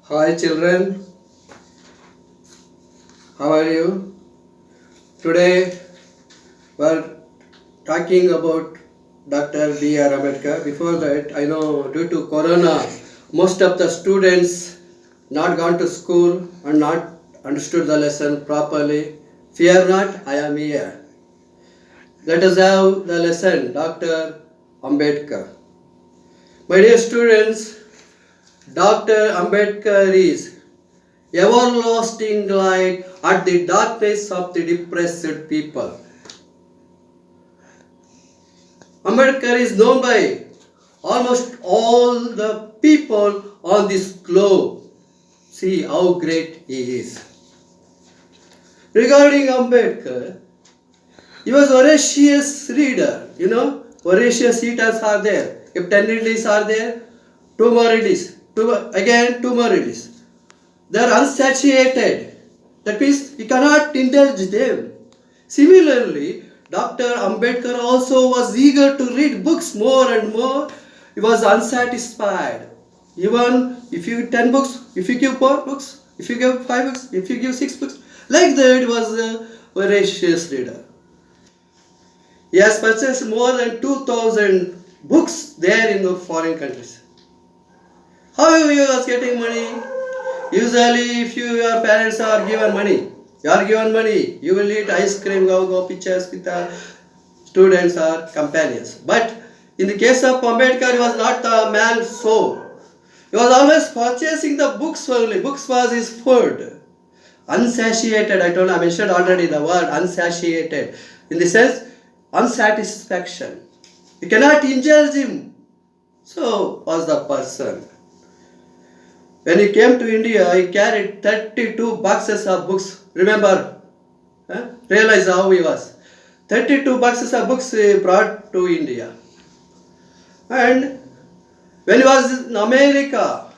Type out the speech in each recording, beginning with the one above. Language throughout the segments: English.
Hi children, how are you? Today we are talking about Dr. B.R. Ambedkar. Before that, I know due to Corona, most of the students not gone to school and not understood the lesson properly. Fear not, I am here. Let us have the lesson, Dr. Ambedkar. My dear students, Dr. Ambedkar is everlasting light at the darkness of the depressed people. Ambedkar is known by almost all the people on this globe. See how great he is. Regarding Ambedkar, he was voracious reader. Voracious eaters are there. If 10 idlis are there, 2 more idlis. Again 2 more idlis. They are unsatiated. That means we cannot indulge them. Similarly, Dr. Ambedkar also was eager to read books more and more. He was unsatisfied. Even if you 10 books, if you give 4 books, if you give 5 books, if you give 6 books, like that, he was a voracious reader. He has purchased more than 2,000 books there in the foreign countries. How he was getting money? Usually, if your parents are given money, you will eat ice cream, go pictures with the students or companions. But in the case of Ambedkar, he was not a man so. He was always purchasing the books only. Books was his food. Unsatiated, I mentioned already the word unsatiated. In the sense, unsatisfaction. You cannot indulge him. So was the person. When he came to India, he carried 32 boxes of books. Remember? Realize how he was. 32 boxes of books he brought to India. And when he was in America,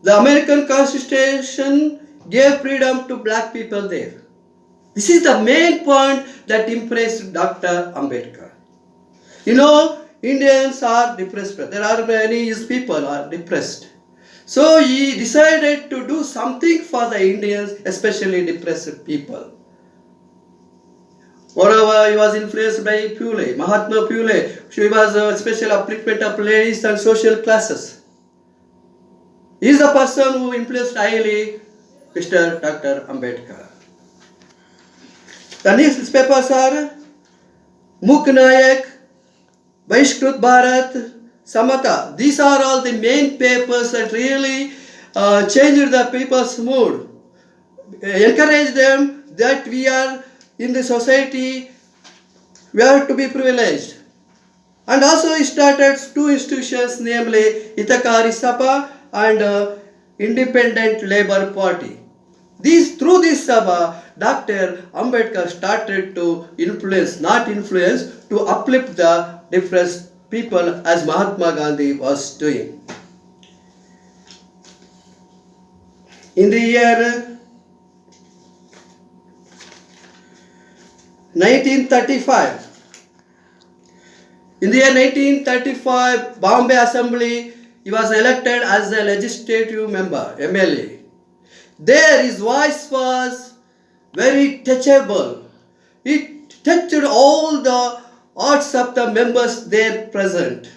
the American Constitution gave freedom to black people there. This is the main point that impressed Dr. Ambedkar. Indians are depressed. There are many people are depressed. So he decided to do something for the Indians, especially depressed people. Moreover, he was influenced by Phule, Mahatma Phule. She was a special upliftment of ladies and social classes. He is the person who influenced highly Mr. Dr. Ambedkar. The next papers are Muk Nayak, Bahishkrut Bharat, Samata. These are all the main papers that really changed the people's mood. Encourage them that we are in the society, we are to be privileged. And also he started 2 institutions, namely Hitakari Sabha and Independent Labour Party. Through this Sabha, Dr. Ambedkar started to to uplift the depressed people as Mahatma Gandhi was doing. In the year 1935, Bombay Assembly, he was elected as a legislative member, MLA. There his voice was very touchable. It touched all the hearts of the members there present.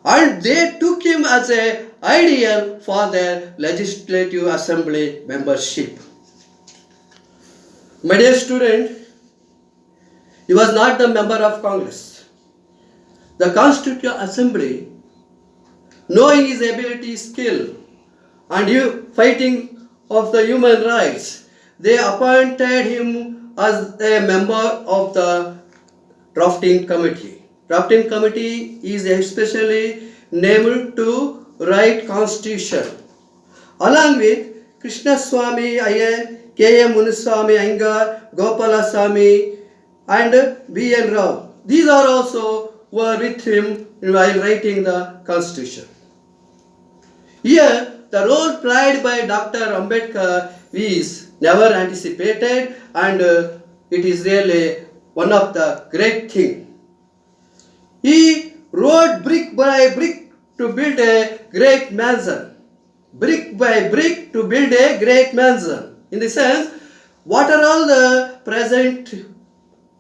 And they took him as an ideal for their legislative assembly membership. My dear student, he was not the member of Congress. The Constituent Assembly, knowing his ability, skill, and fighting of the human rights, they appointed him as a member of the drafting committee. Drafting committee is especially named to write constitution. Along with Krishna Swami Iyer, K.M. Munuswami Iyengar, Gopalaswamy and B.N. Rao. These are also were with him while writing the constitution. Here, the role played by Dr. Ambedkar is never anticipated, and it is really one of the great things. He wrote brick by brick to build a great mansion. brick by brick to build a great mansion. In the sense, what are all the present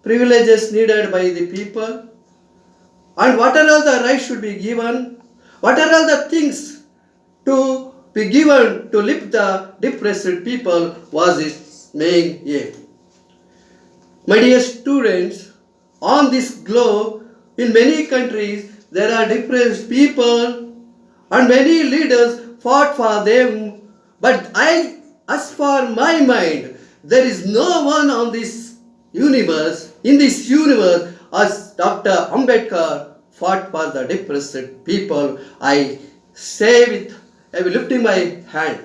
privileges needed by the people? And what are all the rights should be given? What are all the things to be given to lift the depressed people was its main aim. My dear students, on this globe, in many countries, there are depressed people and many leaders fought for them. But as for my mind, there is no one on this universe, in this universe, as Dr. Ambedkar fought for the depressed people. I will lifting my hand.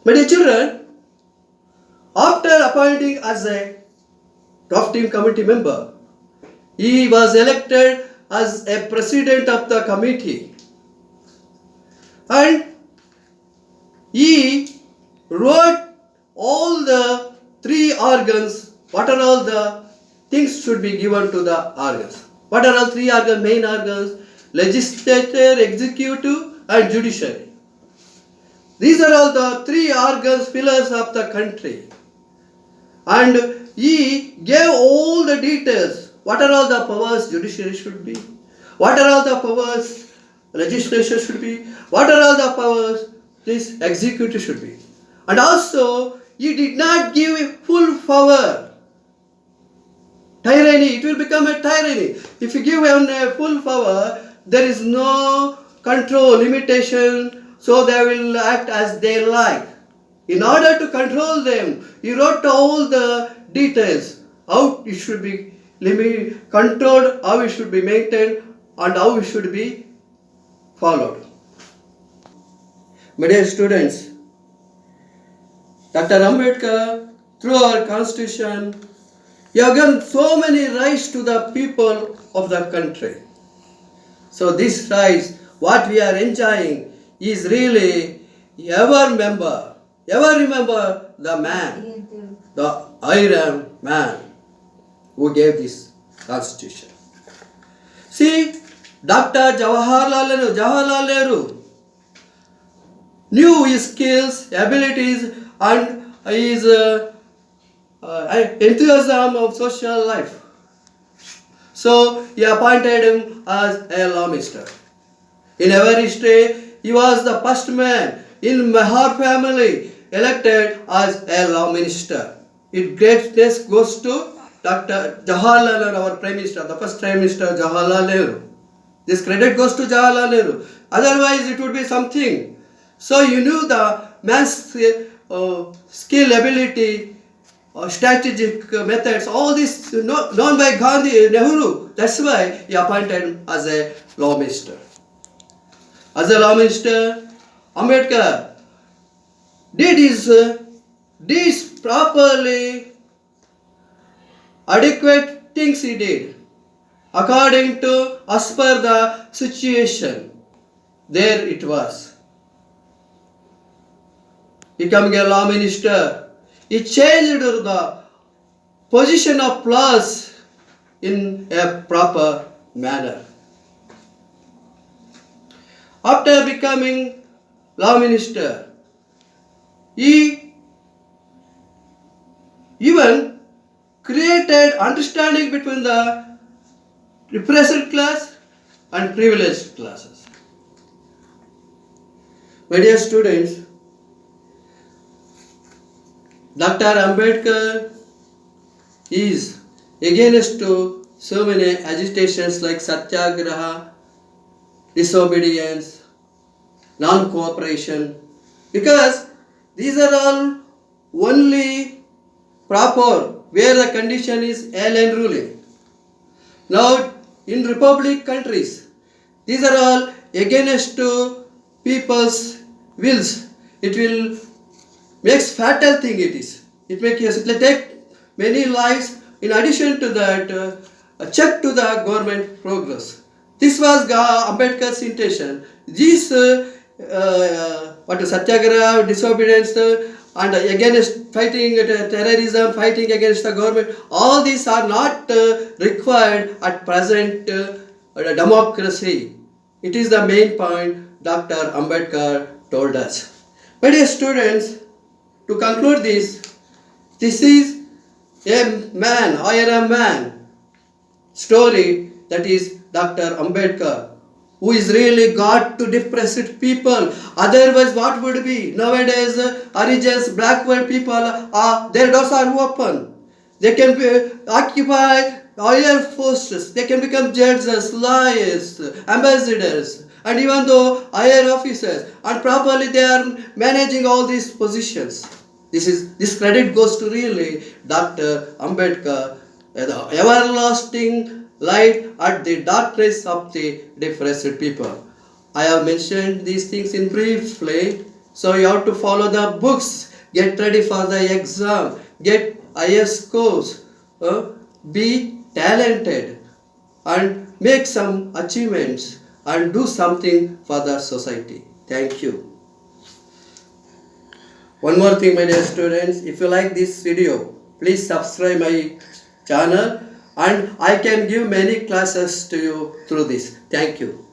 My dear children, after appointing as a drafting committee member, he was elected as a president of the committee. And he wrote all the three organs, what are all the things should be given to the organs. What are all three organs, main organs? Legislature, executive and judiciary. These are all the three organs, pillars of the country. And he gave all the details. What are all the powers judiciary should be? What are all the powers legislature should be? What are all the powers this executive should be? And also, he did not give full power. Tyranny, it will become a tyranny. If you give them a full power, there is no control, limitation, so they will act as they like. In order to control them, he wrote all the details, how it should be controlled, how it should be maintained, and how it should be followed. My dear students, Dr. Ambedkar, through our constitution, he has given so many rights to the people of the country. So these rights, what we are enjoying, is really ever remember the man, the Iron Man who gave this constitution. See, Dr. Jawaharlal Nehru knew his skills, abilities, and his enthusiasm of social life. So he appointed him as a law minister. In our history, he was the first man in Mehar family elected as a law minister. Its greatness goes to Dr. Jawaharlal Nehru, our Prime Minister, the first Prime Minister, Jawaharlal Nehru. This credit goes to Jawaharlal Nehru. Otherwise, it would be something. So you knew the man's skill, ability, strategic methods, all this known by Gandhi, Nehru. That's why he appointed him as a law minister. As a law minister, Ambedkar did his properly, adequate things he did, according to, as per the situation. There it was. Becoming a law minister, he changed the position of laws in a proper manner. After becoming law minister, he even created understanding between the repressed class and privileged classes. My dear students, Dr. Ambedkar is against to so many agitations like Satyagraha, disobedience, non-cooperation, because these are all only proper where the condition is alien ruling. Now, in republic countries, these are all against to people's wills. It will makes fatal thing it is. It will take many lives. In addition to that, a check to the government progress. This was Ambedkar's intention. These Satyagraha, disobedience, and against fighting terrorism, fighting against the government, all these are not required at present democracy. It is the main point. Dr. Ambedkar told us. My dear students, to conclude this is a man, I am a man story, that is Dr. Ambedkar, who is really God to depressed people. Otherwise, what would be? Nowadays, Harijans, backward people, their doors are open. They can occupy higher posts. They can become judges, lawyers, ambassadors, and even though higher officers. And properly they are managing all these positions. This credit goes to really Dr. Ambedkar, the everlasting light at the darkness of the depressed people. I have mentioned these things in briefly, so you have to follow the books, get ready for the exam, get higher scores, be talented, and make some achievements and do something for the society. Thank you. One more thing, my dear students, if you like this video, please subscribe my channel, and I can give many classes to you through this. Thank you.